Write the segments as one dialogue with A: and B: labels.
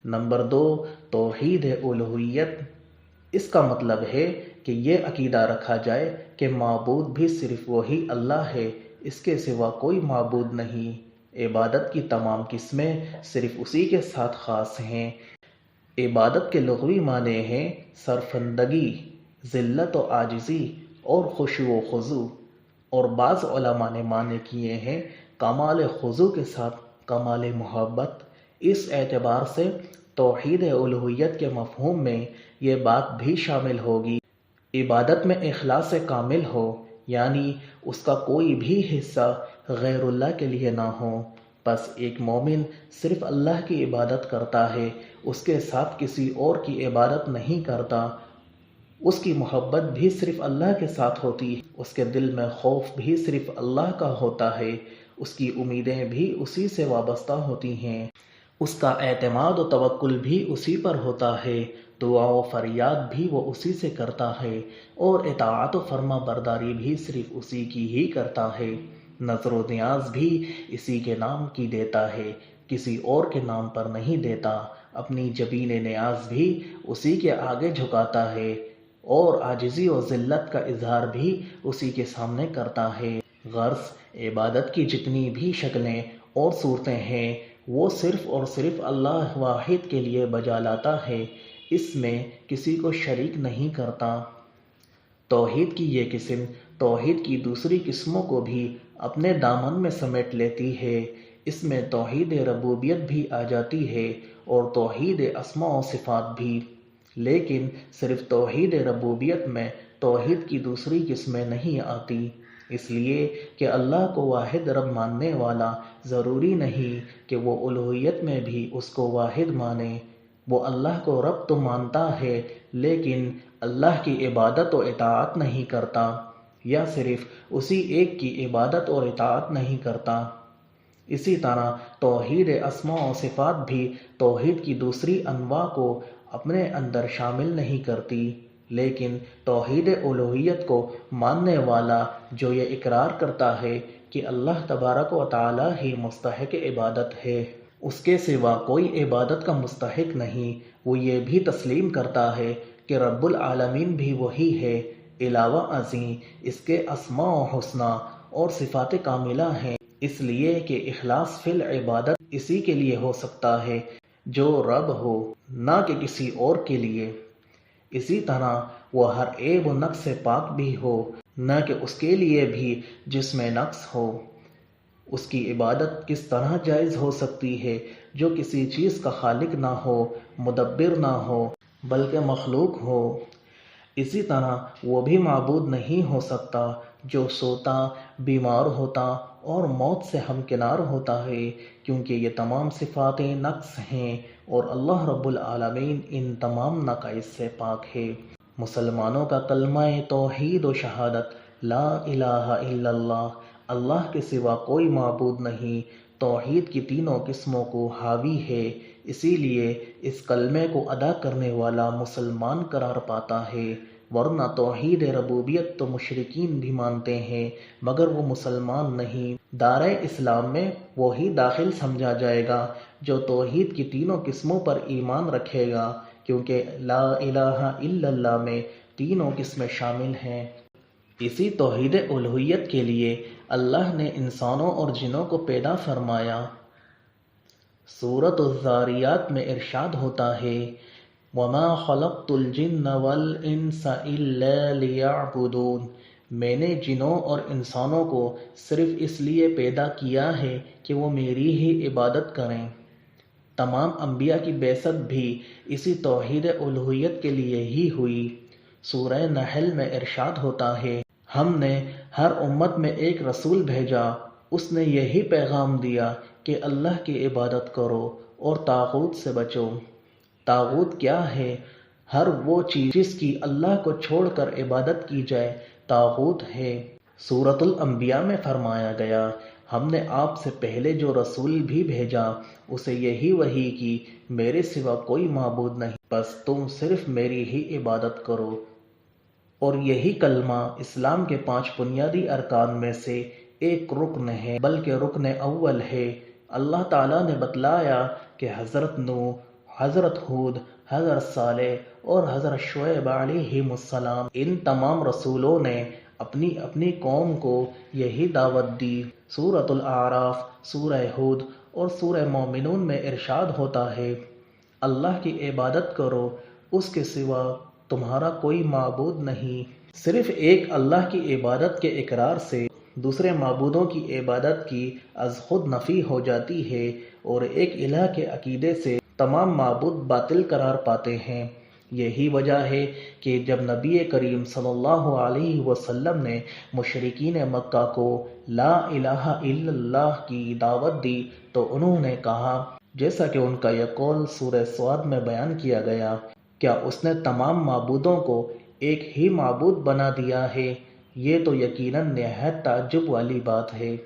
A: Number 2، توحید الوہیت۔ اس کا مطلب ہے کہ یہ عقیدہ رکھا جائے کہ معبود بھی صرف وہی اللہ ہے، اس کے سوا کوئی معبود نہیں۔ عبادت کی تمام قسمیں صرف اسی کے ساتھ خاص ہیں۔ عبادت کے لغوی معنی ہیں سرفندگی، ذلت و عاجزی اور خشوع و خضوع، اور بعض علماء نے معنی کیے ہیں کمال خضوع کے ساتھ کمال محبت۔ اس اعتبار سے توحید الوہیت کے مفہوم میں یہ بات بھی شامل ہوگی عبادت میں اخلاص کامل ہو، یعنی اس کا کوئی بھی حصہ غیر اللہ کے لیے نہ ہو۔ بس ایک مومن صرف اللہ کی عبادت کرتا ہے، اس کے ساتھ کسی اور کی عبادت نہیں کرتا، اس کی محبت بھی صرف اللہ کے ساتھ ہوتی ہے، اس کے دل میں خوف بھی صرف اللہ کا ہوتا ہے، اس کی امیدیں بھی اسی سے وابستہ ہوتی ہیں، اس کا اعتماد و توکل بھی اسی پر ہوتا ہے، دعا و فریاد بھی وہ اسی سے کرتا ہے، اور اطاعت و فرما برداری بھی صرف اسی کی ہی کرتا ہے، نظر و نیاز بھی اسی کے نام کی دیتا ہے، کسی اور کے نام پر نہیں دیتا، اپنی جبین نیاز بھی اسی کے آگے جھکاتا ہے، اور عاجزی و ذلت کا اظہار بھی اسی کے سامنے کرتا ہے۔ غرض عبادت کی جتنی بھی شکلیں اور صورتیں ہیں وہ صرف اور صرف اللہ واحد کے لیے بجا لاتا ہے، اس میں کسی کو شریک نہیں کرتا۔ توحید کی یہ قسم توحید کی دوسری قسموں کو بھی اپنے دامن میں سمیٹ لیتی ہے، اس میں توحید ربوبیت بھی آ جاتی ہے اور توحید اسماء و صفات بھی، لیکن صرف توحید ربوبیت میں توحید کی دوسری قسمیں نہیں آتی، اس لیے کہ اللہ کو واحد رب ماننے والا ضروری نہیں کہ وہ الوہیت میں بھی اس کو واحد مانے۔ وہ اللہ کو رب تو مانتا ہے لیکن اللہ کی عبادت و اطاعت نہیں کرتا، یا صرف اسی ایک کی عبادت اور اطاعت نہیں کرتا۔ اسی طرح توحید اسماء و صفات بھی توحید کی دوسری انواع کو اپنے اندر شامل نہیں کرتی، لیکن توحید الوہیت کو ماننے والا جو یہ اقرار کرتا ہے کہ اللہ تبارک و تعالی ہی مستحق عبادت ہے، اس کے سوا کوئی عبادت کا مستحق نہیں، وہ یہ بھی تسلیم کرتا ہے کہ رب العالمین بھی وہی ہے، علاوہ ازیں اس کے اسماء و حسنی اور صفات کاملہ ہیں، اس لیے کہ اخلاص فی العبادت اسی کے لیے ہو سکتا ہے جو رب ہو، نہ کہ کسی اور کے لیے۔ اسی طرح وہ ہر عیب و نقص سے پاک بھی ہو، نہ کہ اس کے لیے بھی جس میں نقص ہو۔ اس کی عبادت کس طرح جائز ہو سکتی ہے جو کسی چیز کا خالق نہ ہو، مدبر نہ ہو، بلکہ مخلوق ہو۔ اسی طرح وہ بھی معبود نہیں ہو سکتا جو سوتا، بیمار ہوتا اور موت سے ہمکنار ہوتا ہے، کیونکہ یہ تمام صفاتیں نقص ہیں اور اللہ رب العالمین ان تمام نقائص سے پاک ہے۔ مسلمانوں کا کلمہ توحید و شہادت لا الہ الا اللہ، اللہ کے سوا کوئی معبود نہیں، توحید کی تینوں قسموں کو حاوی ہے، اسی لیے اس کلمے کو ادا کرنے والا مسلمان قرار پاتا ہے، ورنہ توحید ربوبیت تو مشرکین بھی مانتے ہیں مگر وہ مسلمان نہیں۔ دائرہ اسلام میں وہی داخل سمجھا جائے گا جو توحید کی تینوں قسموں پر ایمان رکھے گا، کیونکہ لا الہ الا اللہ میں تینوں قسمیں شامل ہیں۔ اسی توحید الوہیت کے لیے اللہ نے انسانوں اور جنوں کو پیدا فرمایا۔ سورۃ الذاریات میں ارشاد ہوتا ہے وَمَا خَلَقْتُ الْجِنَّ وَالْإِنسَ إِلَّا لِيَعْبُدُونِ، میں نے جنوں اور انسانوں کو صرف اس لیے پیدا کیا ہے کہ وہ میری ہی عبادت کریں۔ تمام انبیاء کی بعثت بھی اسی توحید الوہیت کے لیے ہی ہوئی۔ سورہ نحل میں ارشاد ہوتا ہے ہم نے ہر امت میں ایک رسول بھیجا، اس نے یہی پیغام دیا کہ اللہ کی عبادت کرو اور طاغوت سے بچو۔ طاغوت کیا ہے؟ ہر وہ چیز جس کی اللہ کو چھوڑ کر عبادت کی جائے طاغوت ہے۔ سورۃ الانبیاء میں فرمایا گیا ہم نے آپ سے پہلے جو رسول بھی بھیجا اسے یہی وحی کی میرے سوا کوئی معبود نہیں، بس تم صرف میری ہی عبادت کرو۔ اور یہی کلمہ اسلام کے 5 بنیادی ارکان میں سے ایک رکن ہے، بلکہ رکن اول ہے۔ اللہ تعالیٰ نے بتلایا کہ حضرت نوح، حضرت ہود، حضرت صالح اور حضرت شعیب علیہم السلام، ان تمام رسولوں نے اپنی اپنی قوم کو یہی دعوت دی۔ سورۃ الاعراف، سورہ ہود اور سورہ مومنون میں ارشاد ہوتا ہے، اللہ کی عبادت کرو، اس کے سوا تمہارا کوئی معبود نہیں۔ صرف ایک اللہ کی عبادت کے اقرار سے دوسرے معبودوں کی عبادت کی از خود نفی ہو جاتی ہے، اور ایک الہ کے عقیدے سے تمام معبود باطل قرار پاتے ہیں۔ یہی وجہ ہے کہ جب نبی کریم صلی اللہ علیہ وسلم نے مشرکین مکہ کو لا الہ الا اللہ کی دعوت دی تو انہوں نے کہا، جیسا کہ ان کا یہ قول سورہ صاد میں بیان کیا گیا، کیا اس نے تمام معبودوں کو ایک ہی معبود بنا دیا ہے؟ یہ تو یقیناً نہایت تعجب والی بات ہے،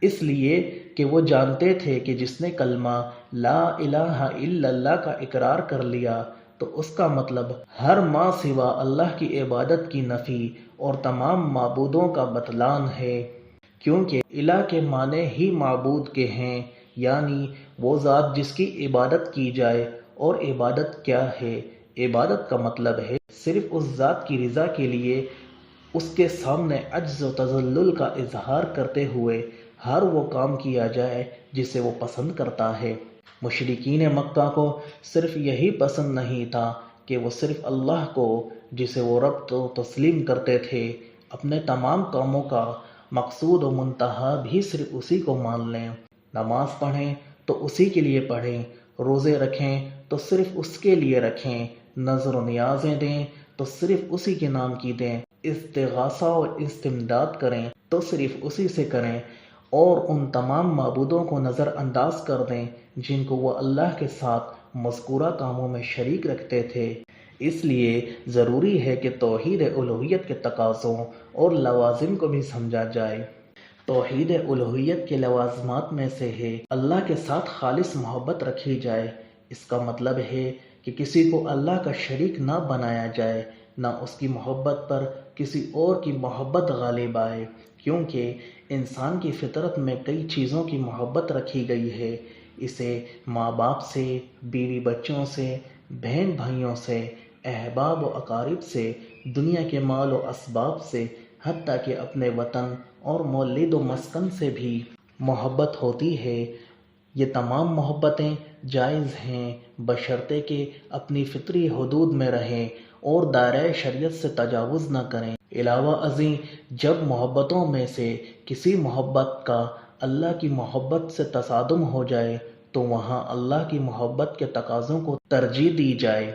A: اس لیے کہ وہ جانتے تھے کہ جس نے کلمہ لا الہ الا اللہ کا اقرار کر لیا تو اس کا مطلب ہر ما سوا اللہ کی عبادت کی نفی اور تمام معبودوں کا بطلان ہے، کیونکہ الہ کے معنی ہی معبود کے ہیں، یعنی وہ ذات جس کی عبادت کی جائے۔ اور عبادت کیا ہے؟ عبادت کا مطلب ہے صرف اس ذات کی رضا کے لیے اس کے سامنے عجز و تذلل کا اظہار کرتے ہوئے ہر وہ کام کیا جائے جسے وہ پسند کرتا ہے۔ مشرکین مکہ کو صرف یہی پسند نہیں تھا کہ وہ صرف اللہ کو، جسے وہ رب تو تسلیم کرتے تھے، اپنے تمام کاموں کا مقصود و منتہا بھی صرف اسی کو مان لیں۔ نماز پڑھیں تو اسی کے لیے پڑھیں، روزے رکھیں تو صرف اس کے لیے رکھیں، نذر و نیازیں دیں تو صرف اسی کے نام کی دیں، استغاثہ و استمداد کریں تو صرف اسی سے کریں، اور ان تمام معبودوں کو نظر انداز کر دیں جن کو وہ اللہ کے ساتھ مذکورہ کاموں میں شریک رکھتے تھے۔ اس لیے ضروری ہے کہ توحید الوہیت کے تقاضوں اور لوازم کو بھی سمجھا جائے۔ توحید الوہیت کے لوازمات میں سے ہے اللہ کے ساتھ خالص محبت رکھی جائے۔ اس کا مطلب ہے کہ کسی کو اللہ کا شریک نہ بنایا جائے، نہ اس کی محبت پر کسی اور کی محبت غالب آئے، کیونکہ انسان کی فطرت میں کئی چیزوں کی محبت رکھی گئی ہے۔ اسے ماں باپ سے، بیوی بچوں سے، بہن بھائیوں سے، احباب و اقارب سے، دنیا کے مال و اسباب سے، حتیٰ کہ اپنے وطن اور مولد و مسکن سے بھی محبت ہوتی ہے۔ یہ تمام محبتیں جائز ہیں بشرطے کہ اپنی فطری حدود میں رہیں اور دائرۂ شریعت سے تجاوز نہ کریں۔ علاوہ ازیں جب محبتوں میں سے کسی محبت کا اللہ کی محبت سے تصادم ہو جائے تو وہاں اللہ کی محبت کے تقاضوں کو ترجیح دی جائے،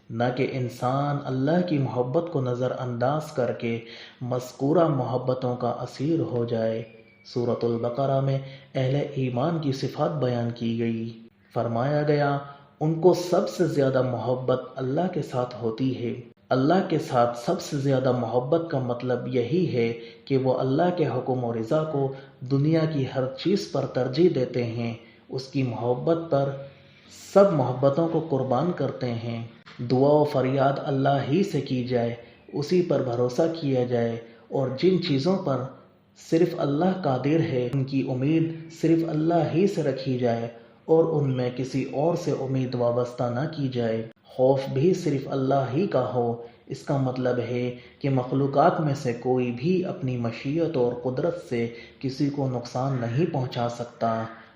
A: نہ کہ انسان اللہ کی محبت کو نظر انداز کر کے مذکورہ محبتوں کا اسیر ہو جائے۔ سورۃ البقرہ میں اہل ایمان کی صفات بیان کی گئی۔ فرمایا گیا، ان کو سب سے زیادہ محبت اللہ کے ساتھ ہوتی ہے۔ اللہ کے ساتھ سب سے زیادہ محبت کا مطلب یہی ہے کہ وہ اللہ کے حکم و رضا کو دنیا کی ہر چیز پر ترجیح دیتے ہیں، اس کی محبت پر سب محبتوں کو قربان کرتے ہیں۔ دعا و فریاد اللہ ہی سے کی جائے، اسی پر بھروسہ کیا جائے، اور جن چیزوں پر صرف اللہ قادر ہے ان کی امید صرف اللہ ہی سے رکھی جائے، اور ان میں کسی اور سے امید وابستہ نہ کی جائے۔ خوف بھی صرف اللہ ہی کا ہو۔ اس کا مطلب ہے کہ مخلوقات میں سے کوئی بھی اپنی مشیت اور قدرت سے کسی کو نقصان نہیں پہنچا سکتا۔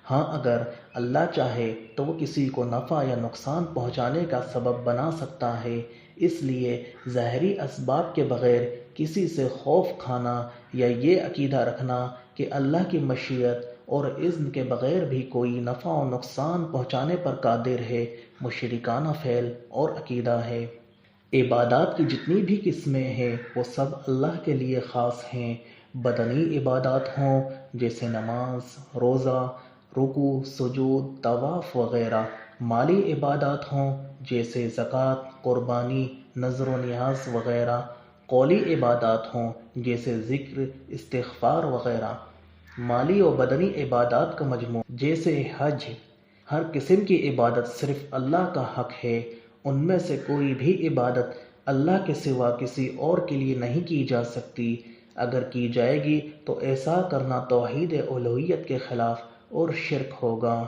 A: ہاں، اگر اللہ چاہے تو وہ کسی کو نفع یا نقصان پہنچانے کا سبب بنا سکتا ہے۔ اس لیے ظاہری اسباب کے بغیر کسی سے خوف کھانا یا یہ عقیدہ رکھنا کہ اللہ کی مشیت اور اذن کے بغیر بھی کوئی نفع و نقصان پہنچانے پر قادر ہے، مشرکانہ فعل اور عقیدہ ہے۔ عبادات کی جتنی بھی قسمیں ہیں وہ سب اللہ کے لیے خاص ہیں، بدنی عبادات ہوں جیسے نماز، روزہ، رکوع، سجود، طواف وغیرہ، مالی عبادات ہوں جیسے زکوٰۃ، قربانی، نذر و نیاز وغیرہ، قولی عبادات ہوں جیسے ذکر، استغفار وغیرہ، مالی و بدنی عبادات کا مجموع جیسے حج۔ ہر قسم کی عبادت صرف اللہ کا حق ہے، ان میں سے کوئی بھی عبادت اللہ کے سوا کسی اور کے لیے نہیں کی جا سکتی۔ اگر کی جائے گی تو ایسا کرنا توحید الوہیت کے خلاف اور شرک ہوگا۔